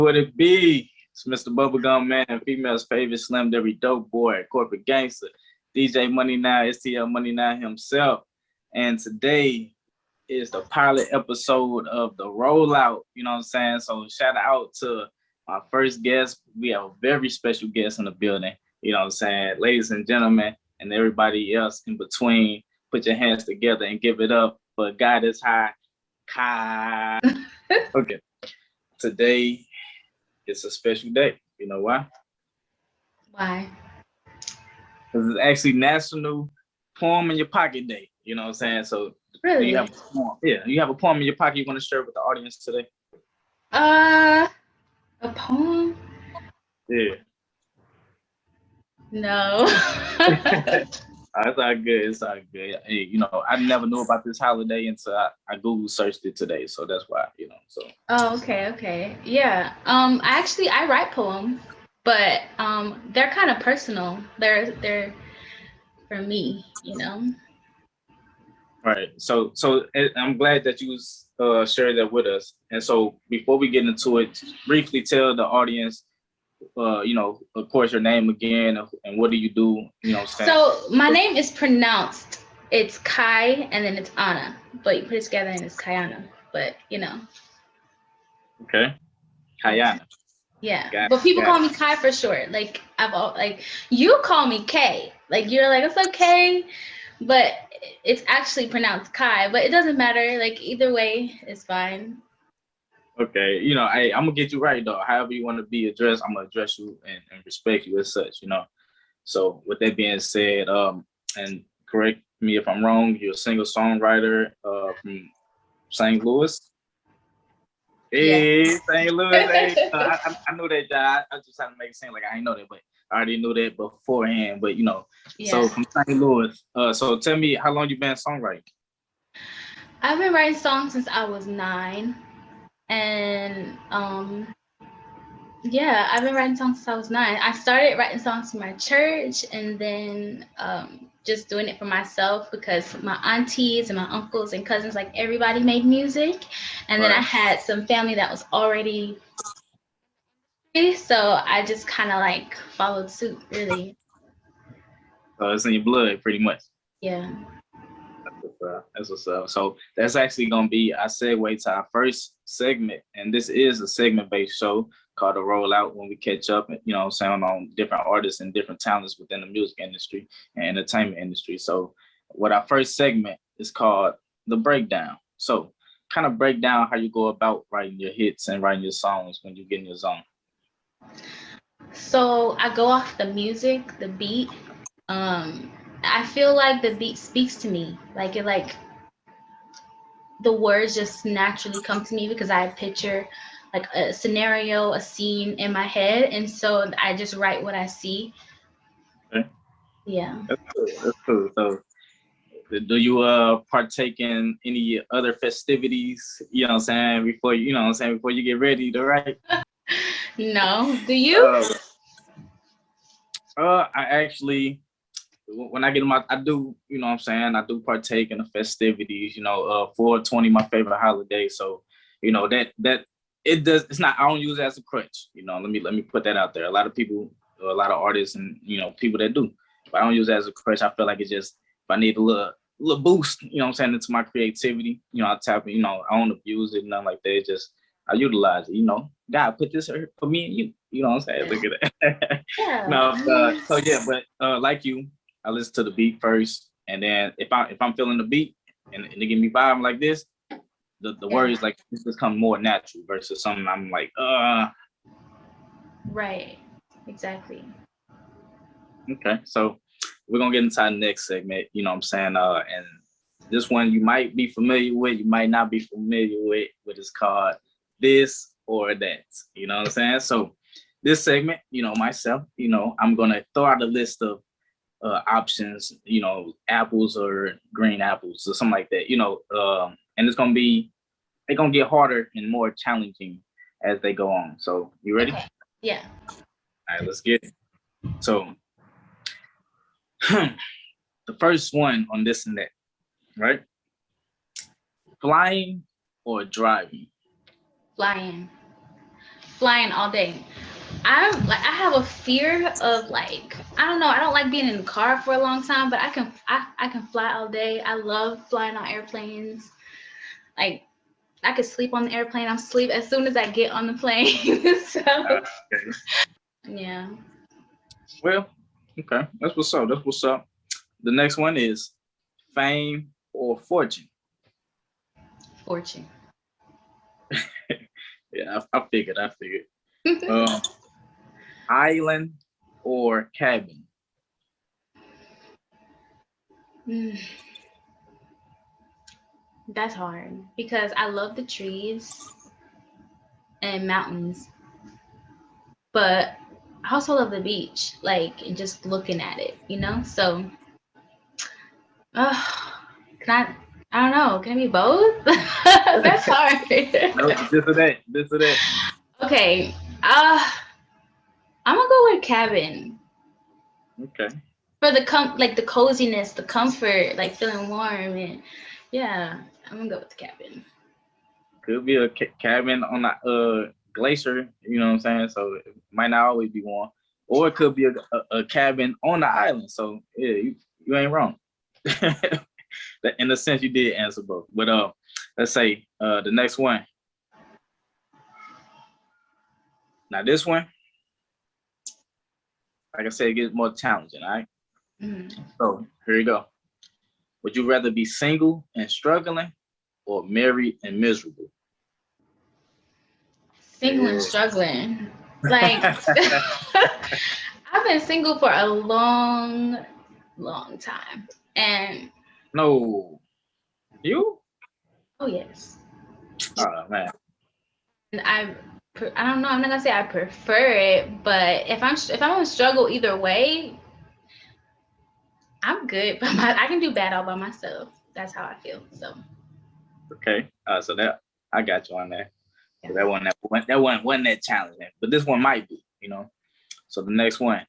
Would it be? It's Mr. Bubblegum Man, female's favorite slim every dope boy, corporate gangster, DJ MoneyNow, STL MoneyNow himself. And today is the pilot episode of the Rollout. You know what I'm saying? So shout out to my first guest. We have a very special guest in the building. You know what I'm saying? Ladies and gentlemen, and everybody else in between, put your hands together and give it up for God is high. Kai. Okay. Today it's a special day. You know why? Why? Because it's actually National Poem in Your Pocket Day. You know what I'm saying? So Really? you have a poem. Yeah, you have a poem in your pocket you want to share with the audience today? A poem? Yeah. No. It's all good. It's all good. Hey, you know, I never knew about this holiday until I Google searched it today. So that's why, you know. So. Oh, okay. Yeah. I write poems, but they're kind of personal. They're for me, you know. Right. So I'm glad that you shared that with us. And so before we get into it, briefly tell the audience, you know, of course, your name again, and what do you do? You know what I'm saying? So my name is pronounced. It's Kai and then it's Anna, but you put it together and it's Kai'Onna. But you know. Okay. Kai'Onna. Yeah. But people call me Kai for short. Like you call me K. Like you're like, it's okay, but it's actually pronounced Kai. But it doesn't matter. Like either way, it's fine. Okay, you know, I'm gonna get you right though. However you want to be addressed, I'm gonna address you and respect you as such, you know. So with that being said, and correct me if I'm wrong, you're a single songwriter from St. Louis. Hey, yeah. St. Louis. Hey, I know that, guy. I just had to make it seem like I didn't know that, but I already knew that beforehand. But you know, So from St. Louis. So tell me, how long you been songwriting? I've been writing songs since I was 9. And yeah, I've been writing songs since I was 9. I started writing songs for my church and then just doing it for myself because my aunties and my uncles and cousins, like everybody made music. And then I had some family that was already, so I just kind of like followed suit, really. So it's in your blood, pretty much. Yeah. That's what's up. So that's actually going to be our segue to our first segment. And this is a segment-based show called The Rollout, when we catch up, you know, sound on different artists and different talents within the music industry and entertainment industry. So what our first segment is called The Breakdown. So kind of break down how you go about writing your hits and writing your songs when you get in your zone. So I go off the music, the beat. I feel like the beat speaks to me. Like the words just naturally come to me because I picture like a scenario, a scene in my head, and so I just write what I see. Okay. Yeah. That's cool. So do you partake in any other festivities, you know what I'm saying, before you get ready to write? No. Do you? I actually, when I get them out, I do, you know what I'm saying, I do partake in the festivities, you know, 420, my favorite holiday. So, you know, it's not, I don't use it as a crutch, you know, let me put that out there. A lot of people, a lot of artists and, you know, people that do, but I don't use it as a crutch. I feel like it's just, if I need a little boost, you know what I'm saying, into my creativity, you know, I tap it, you know, I don't abuse it, nothing like that. It's just, I utilize it, you know. God put this for me and you know what I'm saying? Look at that. Yeah. No, so yeah, but like you, I listen to the beat first, and then if I'm feeling the beat and they give me vibe like this, the words like this just come more natural versus something I'm like, Right. Exactly. Okay, so we're gonna get into our next segment, you know what I'm saying? And this one you might be familiar with, you might not be familiar with, but it's called This or That. You know what I'm saying? So this segment, you know, myself, you know, I'm gonna throw out a list of options, you know, apples or green apples or something like that, you know, and they're gonna get harder and more challenging as they go on. So you ready? Okay. Yeah. All right, let's get it. So the first one on this and that, right? Flying or driving? Flying. flying all day. I have a fear of like, I don't know, I don't like being in the car for a long time, but I can fly all day. I love flying on airplanes. Like I could sleep on the airplane. I'm sleep as soon as I get on the plane. So Okay. yeah. Well, okay. That's what's up. That's what's up. The next one is fame or fortune. Fortune. Yeah, I figured. I figured. Um, island or cabin. Mm, that's hard because I love the trees and mountains, but I also love the beach, like and just looking at it, you know? So uh, can I don't know, can it be both? That's hard. No, this or that. This or that. Okay. I'm gonna go with cabin. Okay. For the like the coziness, the comfort, like feeling warm and yeah, I'm gonna go with the cabin. Could be a cabin on a glacier. You know what I'm saying? So it might not always be warm, or it could be a cabin on the island. So yeah, you ain't wrong. In a sense, you did answer both. But let's say the next one. Now this one, like I said, it gets more challenging. All right. Mm. So here you go. Would you rather be single and struggling, or married and miserable? Single and struggling. Like I've been single for a long, long time. And No, you? oh yes. Oh man. And I don't know, I'm not gonna say I prefer it, but if I'm gonna struggle either way, I'm good. But I can do bad all by myself. That's how I feel. So Okay. So that I got you on that. So yeah. that one wasn't that challenging, but this one might be. So the next one,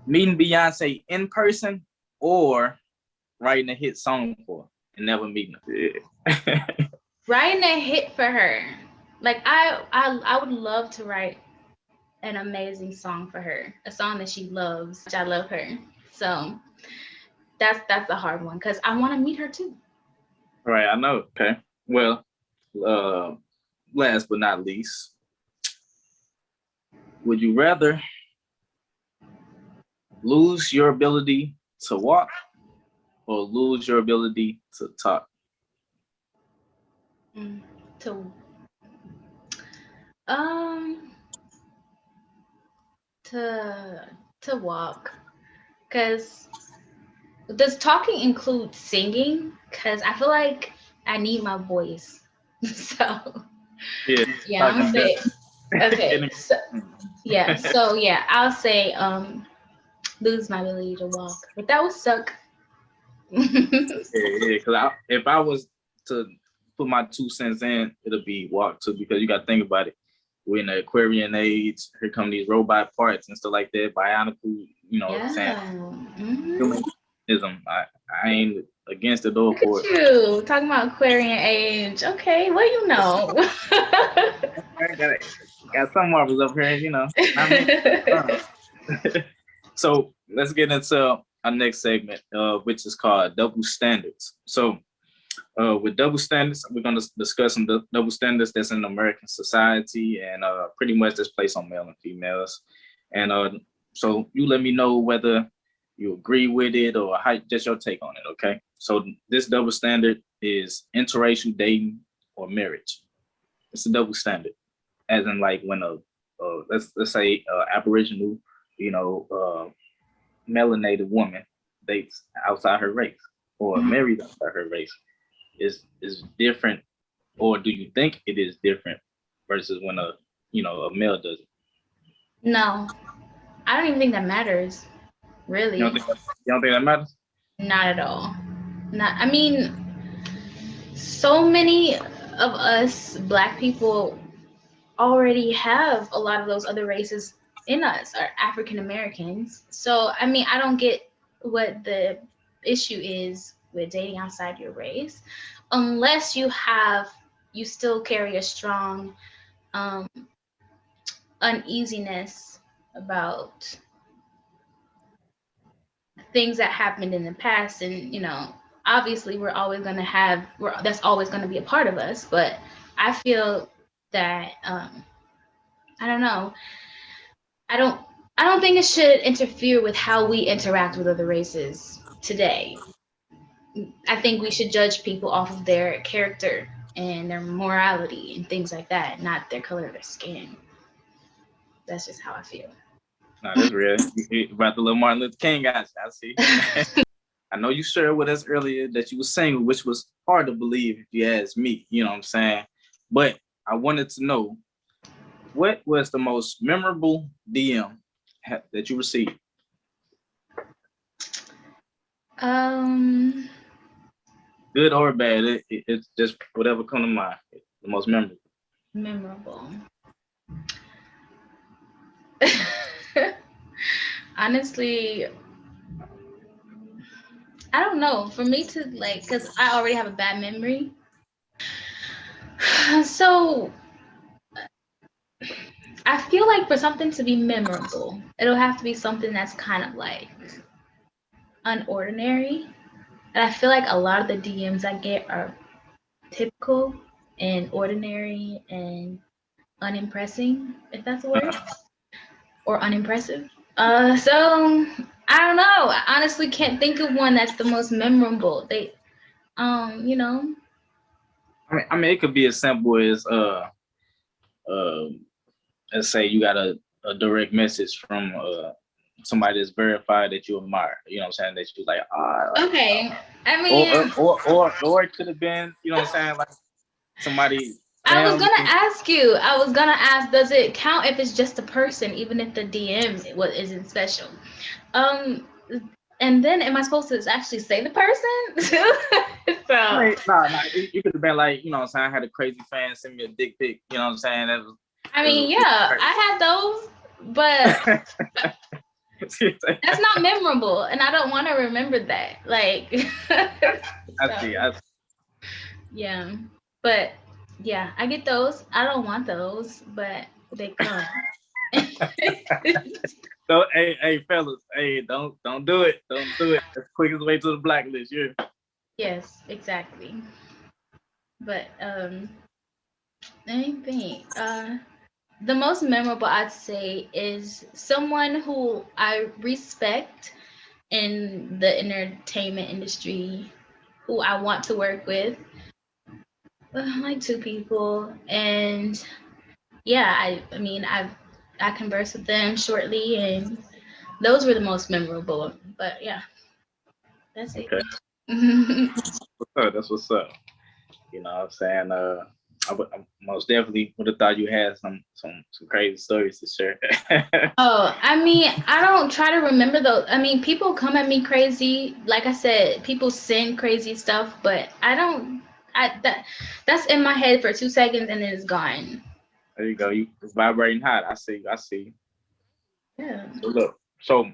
meeting Beyonce in person or writing a hit song for her and never meeting her. Yeah. Writing a hit for her. Like I would love to write an amazing song for her, a song that she loves. I love her. So that's a hard one because I want to meet her too. Right. I know. Okay. Well, uh, last but not least, would you rather lose your ability to walk or lose your ability to talk? To um to to walk, because does talking include singing? Because I feel like I need my voice. So Yeah. yeah, I'm gonna say okay. And- So yeah, so yeah, I'll say lose my ability to walk, but that would suck. Yeah, because if I was to put my 2 cents in, it'll be walk too, because you got to think about it. We're in the Aquarian age. Here come these robot parts and stuff like that, bionicle. You know what I'm saying? Mhm. Humanism. I ain't against the door Look at for it. you talking about Aquarian age. Okay, well you know. I got some marbles up here, Not me. So let's get into our next segment, which is called double standards. So with double standards, we're going to discuss some double standards that's in American society, and pretty much that's placed on male and females. And so you let me know whether you agree with it or how, just your take on it, okay? So this double standard is interracial dating or marriage. It's a double standard, as in like when let's say Aboriginal, melanated woman dates outside her race or married outside her race is different, or do you think it is different versus when a male does it? No, I don't even think that matters. You Really, don't think that matters? not at all. Not. I mean, so many of us Black people already have a lot of those other races in us, are African Americans. So I mean, I don't get what the issue is with dating outside your race, unless you still carry a strong um, uneasiness about things that happened in the past. And, obviously we're always going to have, that's always going to be a part of us. But I feel that, I don't know. I don't think it should interfere with how we interact with other races today. I think we should judge people off of their character and their morality and things like that, not their color of their skin. That's just how I feel. No, that's real. About the little Martin Luther King guys, I see. I know you shared with us earlier that you were single, which was hard to believe if you asked me, you know what I'm saying? But I wanted to know, what was the most memorable DM that you received? Good or bad, it's just whatever come to mind. The most memorable. Memorable. Honestly, I don't know. For me to because I already have a bad memory. So I feel like for something to be memorable, it'll have to be something that's kind of like unordinary. And I feel like a lot of the DMs I get are typical and ordinary and unimpressing, if that's a word, or unimpressive. So I don't know. I honestly can't think of one that's the most memorable. They, I mean, it could be as simple as let's say you got a direct message from somebody that's verified that you admire. You know what I'm saying? That you like, okay. I mean, or it could have been, you know what I'm saying, like somebody. I was gonna ask, does it count if it's just a person, even if the DM isn't special? And then am I supposed to actually say the person? So no, you could have been like, you know what I'm saying, I had a crazy fan send me a dick pic, you know what I'm saying? I had those, but that's not memorable, and I don't want to remember that. I see. Yeah, but yeah, I get those. I don't want those, but they come. So, hey, fellas, hey, don't do it. Don't do it. That's the quickest way to the blacklist. Yeah. Yes, exactly. But anything. The most memorable I'd say is someone who I respect in the entertainment industry, who I want to work with. Like 2 people, and yeah, I mean I conversed with them shortly, and those were the most memorable. But yeah, that's it. That's what's up. You know what I'm saying? I most definitely would have thought you had some crazy stories to share. Oh, I mean, I don't try to remember those. I mean, people come at me crazy. Like I said, people send crazy stuff, but I don't. That's in my head for 2 seconds and then it's gone. There you go. It's vibrating hot. I see. Yeah. So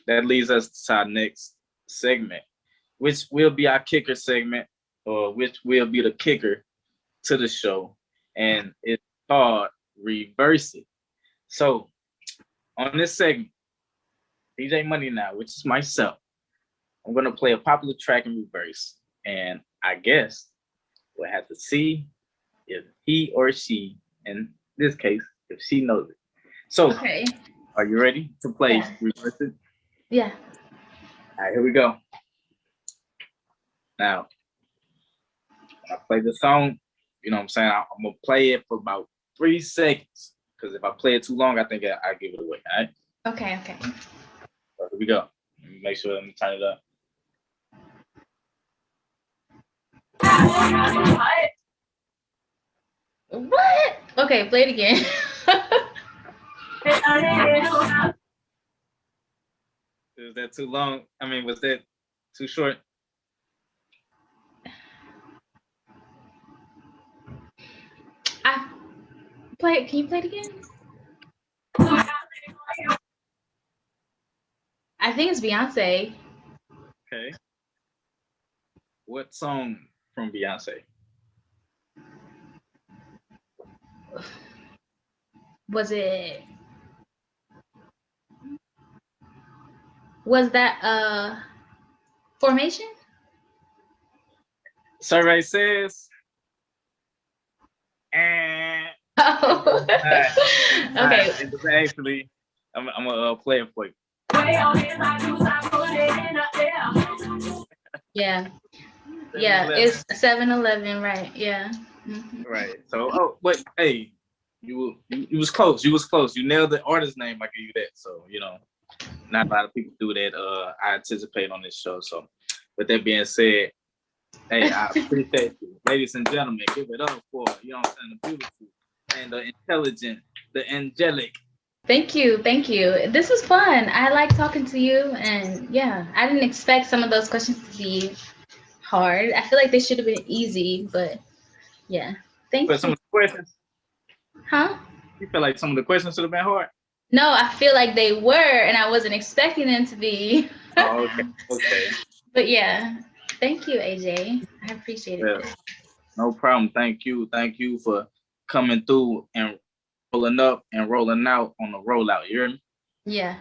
that leads us to our next segment, which will be our kicker segment, or which will be the kicker to the show, and it's called Reverse It. So on this segment, DJ MoneyNow, which is myself, I'm gonna play a popular track in reverse, and I guess we'll have to see if he or she, in this case, if she knows it. So, okay. Are you ready to play Reverse It? Yeah. All right, here we go. Now, when I play the song, you know what I'm saying? I'm gonna play it for about 3 seconds, because if I play it too long, I think I give it away. All right. Okay. So here we go. Let me make sure. Let me turn it up. What? Okay, play it again. Was that too long? I mean, was that too short? Can you play it again? I think it's Beyonce. Okay. What song from Beyonce? Was it? Was that formation? Survey says, and Oh. Okay. it was actually, I'm gonna play it for you. Yeah. Yeah, it's 7-Eleven, right? Yeah. Mhm. Right. So, but hey, you was close. You was close. You nailed the artist name. I give you that. So, not a lot of people do that. I anticipate on this show. So, with that being said, hey, I appreciate you, ladies and gentlemen. Give it up for the beautiful and the intelligent, the angelic. Thank you. This was fun. I like talking to you, and yeah, I didn't expect some of those questions to be hard. I feel like they should have been easy, but yeah. Thank But some you. of the questions, Huh? you feel like some of the questions should have been hard. No, I feel like they were, and I wasn't expecting them to be. Oh, okay. But yeah, thank you, AJ. I appreciate it. Yeah, no problem. Thank you for coming through and rolling up and rolling out on the rollout. You hear me? Yeah.